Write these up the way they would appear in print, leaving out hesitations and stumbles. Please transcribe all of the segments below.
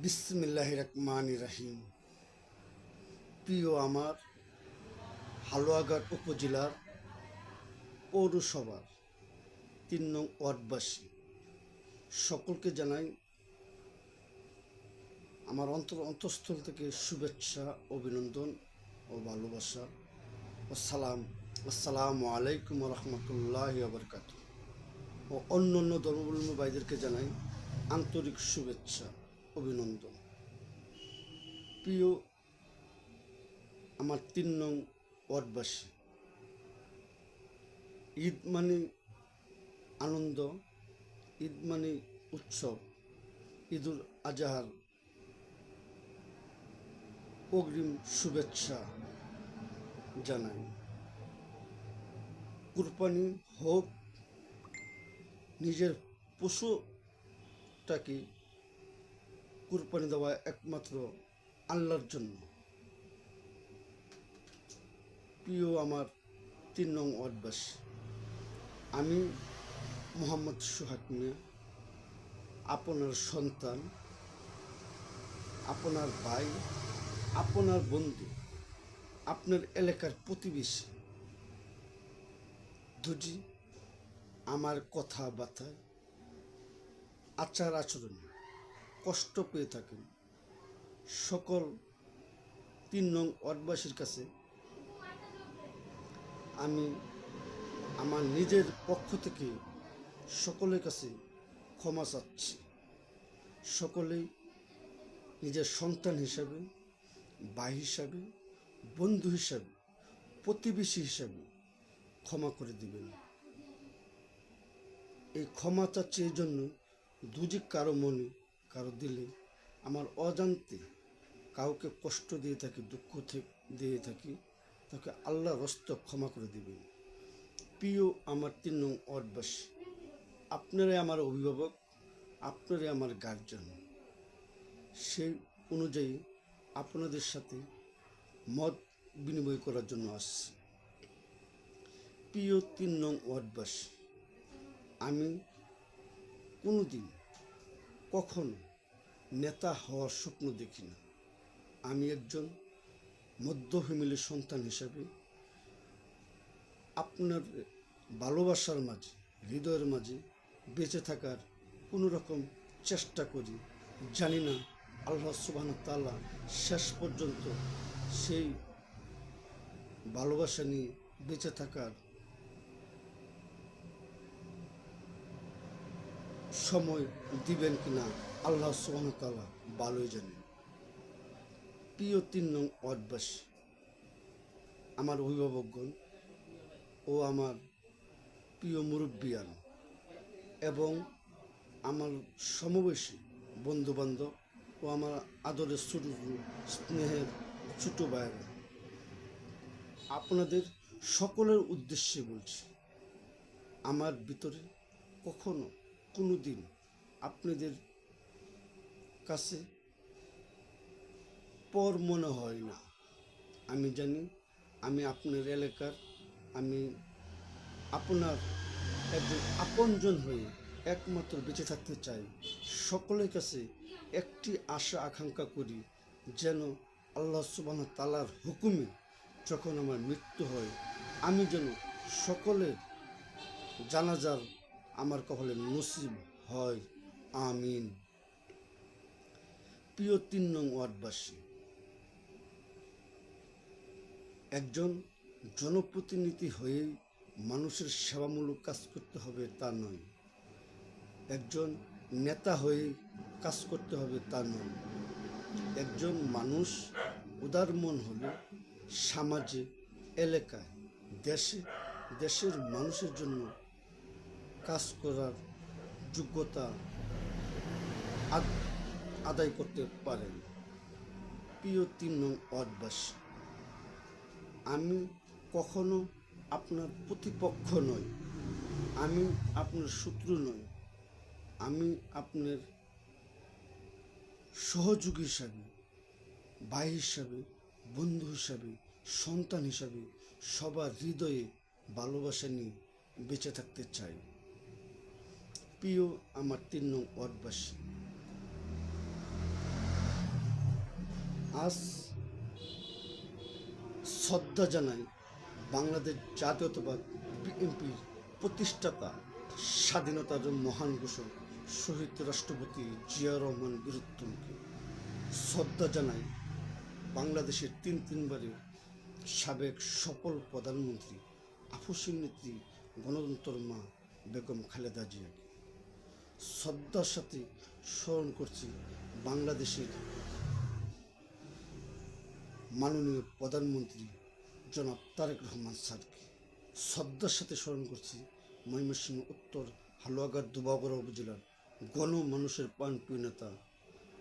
বিসমিল্লাহির রহমানির রহিম। প্রিয় আমার হালুয়াঘাট উপজেলার পৌরসভার ৩ নং ওয়ার্ডবাসী সকলকে জানাই আমার অন্তঃস্থল থেকে শুভেচ্ছা, অভিনন্দন ও ভালোবাসা। আসসালামু আলাইকুম রহমতুল্লাহি ওয়া বারাকাতুহু। ও অন্যান্য ধর্মাবলম্বী ভাইদেরকে জানাই আন্তরিক শুভেচ্ছা, অভিনন্দন। প্রিয় আমার ৩ নং ওয়ার্ডবাসী, ঈদ মানে আনন্দ, ঈদ মানে উৎসব। ঈদুল আজহার অগ্রিম শুভেচ্ছা জানাই। কুরবানি হোক, নিজের পশুটাকে কুরবানি দেওয়া একমাত্র আল্লাহর জন্য। প্রিয় আমার ৩ নং ওয়ার্ডবাসী, আমি মোহাম্মদ সোহাগ মিয়া, আপনার সন্তান, আপনার ভাই, আপনার বন্ধু, আপনার এলাকার প্রতিবেশী। যদি আমার কথাবার্তায়, আচার আচরণে কষ্ট পেয়ে থাকেন, সকল ৩ নং ওয়ার্ডবাসীর কাছে আমি আমার নিজের পক্ষ থেকে সকলের কাছে ক্ষমা চাচ্ছি। সকলেই নিজের সন্তান হিসাবে, ভাই হিসাবে, বন্ধু হিসাবে, প্রতিবেশী হিসাবে ক্ষমা করে দিবেন। এই ক্ষমা চাচ্ছি এই জন্য, যদি কারো মনে, কারো দিলে আমার অজান্তে কাউকে কষ্ট দিয়ে থাকি, দুঃখ দিয়ে থাকি, তাকে আল্লাহর হস্তে ক্ষমা করে দিবেন। প্রিয় আমার ৩ নং ওয়ার্ডবাসী, আপনারাই আমার অভিভাবক, আপনারাই আমার গার্জিয়ান। সেই অনুযায়ী আপনাদের সাথে মত বিনিময় করার জন্য আসছি। প্রিয় ৩ নং ওয়ার্ডবাসী, আমি কোনোদিন কখনো নেতা হওয়ার স্বপ্ন দেখি না। আমি একজন মধ্য ফ্যামিলির সন্তান হিসাবে আপনার ভালোবাসার মাঝে, হৃদয়ের মাঝে বেঁচে থাকার কোনো রকম চেষ্টা করি। জানি না আল্লাহ সুবহানাহু ওয়া তাআলা শেষ পর্যন্ত সেই ভালোবাসা নিয়ে বেঁচে থাকার সময় দিবেন কিনা আল্লাহ সুবহানাহু ওয়া তাআলা ভালোই জানেন। প্রিয় ৩ নং ওয়ার্ডবাসী, আমার অভিভাবকগণ ও আমার প্রিয় মুরব্বিয়ান এবং আমার সমবয়সী বন্ধুবান্ধব ও আমার আদরের ছোট স্নেহের ছোটো ভাইয়েরা, আপনাদের সকলের উদ্দেশ্যে বলছি, আমার ভিতরে কখনো কোনো দিন আপনাদের কাছে পর মনে হয় না। আমি জানি আমি আপনার এলাকার, আমি আপনার একজন আপনজন হয়ে একমাত্র বেঁচে থাকতে চাই। সকলের কাছে একটি আশা আকাঙ্ক্ষা করি, যেন আল্লাহ সুবহানাহু ওয়া তাআলার হুকুমে যখন আমার মৃত্যু হয়, আমি যেন সকলের জানাজার আমার কপালে নসিব হয়। আমিন। প্রিয় ৩ নং ওয়ার্ডবাসী, একজন জনপ্রতিনিধি হয়েই মানুষের সেবামূলক কাজ করতে হবে তা নয়, একজন নেতা হয়ে কাজ করতে হবে তা নয়। একজন মানুষ উদার মন হলে সমাজে, এলাকায়, দেশের মানুষের জন্য কাজ করার যোগ্যতা আদায় করতে পারেন। প্রিয় ৩ নং ওয়ার্ডবাসী, আমি কখনো আপনার প্রতিপক্ষ নই, আমি আপনার শত্রু নই। আমি আপনার সহযোগী হিসাবে, ভাই হিসাবে, বন্ধু হিসাবে, সন্তান হিসাবে সবার হৃদয়ে ভালোবাসা নিয়ে বেঁচে থাকতে চাই। প্রিয় আমার ৩ নং ওয়ার্ডবাসী, আজ শ্রদ্ধা জানাই বাংলাদেশ জাতীয়তাবাদ বিএনপির প্রতিষ্ঠাতা, স্বাধীনতার মহান ঘোষক শহীদ রাষ্ট্রপতি জিয়া রহমান বীরুত্তমকে। শ্রদ্ধা জানাই বাংলাদেশের তিনবারের সাবেক সফল প্রধানমন্ত্রী আফুসিন নেত্রী গণতন্ত্র মা বেগম খালেদা জিয়াকে। শ্রদ্ধার সাথে স্মরণ করছি বাংলাদেশের মাননীয় প্রধানমন্ত্রী জনাব তারেক রহমান স্যারকে। শ্রদ্ধার সাথে স্মরণ করছি ময়মনসিংহ উত্তর হালুয়াঘাট দুবাগড়া উপজেলার গণমানুষের প্রাণপ্রিয় নেতা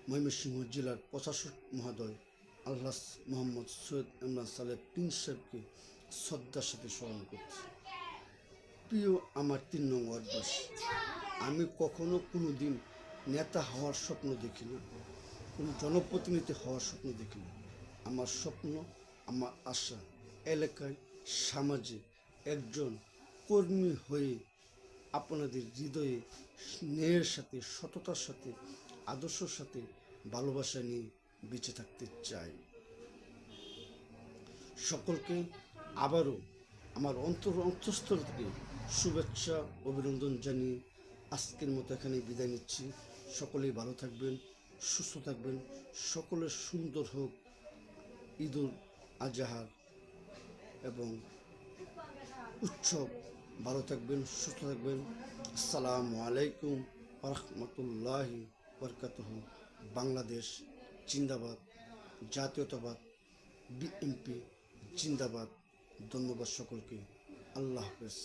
ময়মনসিংহ জেলার প্রশাসক মহোদয় আল্লাহ মোহাম্মদ সৈয়দ ইমরান সালেহ প্রিন্স সাহেবকে শ্রদ্ধার সাথে স্মরণ করছি। প্রিয় আমার ৩ নং ওয়ার্ডবাসী, আমি কখনো কোনো দিন নেতা হওয়ার স্বপ্ন দেখি না, কোনো জনপ্রতিনিধি হওয়ার স্বপ্ন দেখি না। আমার স্বপ্ন, আমার আশা এলাকায় সমাজে একজন কর্মী হয়ে আপনাদের হৃদয়ে স্নেহের সাথে, সততার সাথে, আদর্শের সাথে ভালোবাসা নিয়ে বেঁচে থাকতে চাই। সকলকে আবারও আমার অন্তঃস্থল থেকে শুভেচ্ছা অভিনন্দন জানিয়ে আজকের মতো এখানে বিদায় নিচ্ছি। সকলেই ভালো থাকবেন, সুস্থ থাকবেন, সকলের সুন্দর হোক ঈদুল আজহার এবং উৎসব। ভালো থাকবেন, সুস্থ থাকবেন। আসসালামু আলাইকুম ওয়া রাহমাতুল্লাহি ওয়া বারাকাতুহু। বাংলাদেশ জিন্দাবাদ, জাতীয়তাবাদ বিএনপি জিন্দাবাদ। ধন্যবাদ সকলকে। আল্লাহ হাফেজ।